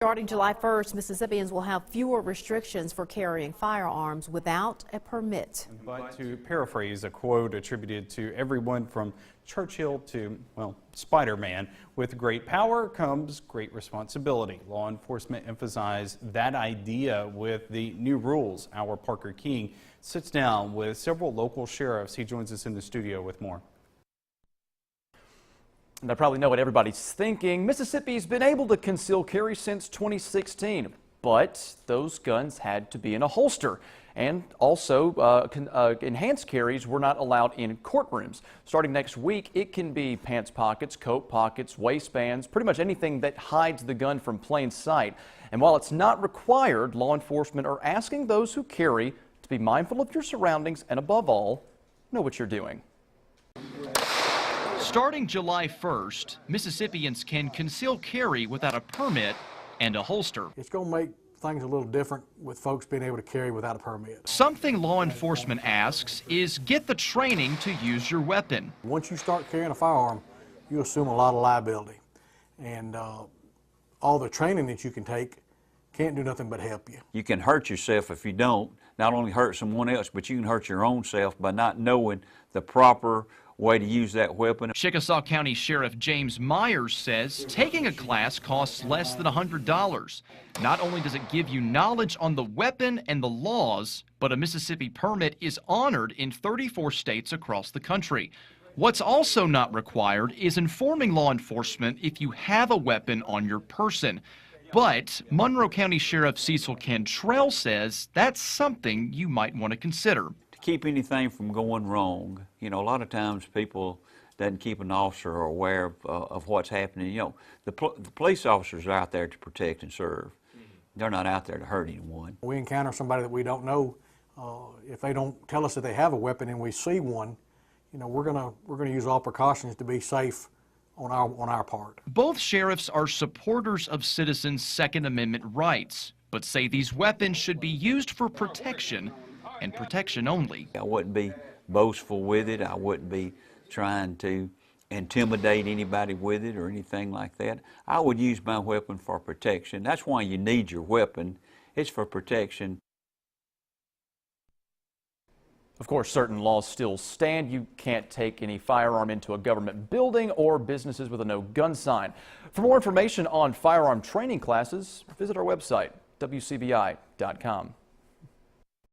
Starting July 1st, Mississippians will have fewer restrictions for carrying firearms without a permit. But to paraphrase a quote attributed to everyone from Churchill to, well, Spiderman, with great power comes great responsibility. Law enforcement emphasized that idea with the new rules. Our Parker King sits down with several local sheriffs. He joins us in the studio with more. And I probably know what everybody's thinking. Mississippi's been able to conceal carry since 2016, but those guns had to be in a holster. And also, enhanced carries were not allowed in courtrooms. Starting next week, it can be pants pockets, coat pockets, waistbands, pretty much anything that hides the gun from plain sight. And while it's not required, law enforcement are asking those who carry to be mindful of your surroundings and, above all, know what you're doing. Starting July 1st, Mississippians can conceal carry without a permit and a holster. It's going to make things a little different with folks being able to carry without a permit. Something law enforcement asks is get the training to use your weapon. Once you start carrying a firearm, you assume a lot of liability. And all the training that you can take can't do nothing but help you. You can hurt yourself if you don't. Not only hurt someone else, but you can hurt your own self by not knowing the proper way to use that weapon. Chickasaw County Sheriff James Myers says taking a class costs less than $100. Not only does it give you knowledge on the weapon and the laws, but a Mississippi permit is honored in 34 states across the country. What's also not required is informing law enforcement if you have a weapon on your person. But Monroe County Sheriff Cecil Cantrell says that's something you might want to consider. Keep anything from going wrong. You know, a lot of times people doesn't keep an officer aware of what's happening. You know, the police officers are out there to protect and serve. They're not out there to hurt anyone. We encounter somebody that we don't know. If they don't tell us that they have a weapon and we see one, you know, we're gonna use all precautions to be safe on our part. Both sheriffs are supporters of citizens' Second Amendment rights, but say these weapons should be used for protection and protection only. I wouldn't be boastful with it. I wouldn't be trying to intimidate anybody with it or anything like that. I would use my weapon for protection. That's why you need your weapon. It's for protection. Of course, certain laws still stand. You can't take any firearm into a government building or businesses with a no gun sign. For more information on firearm training classes, visit our website, wcbi.com.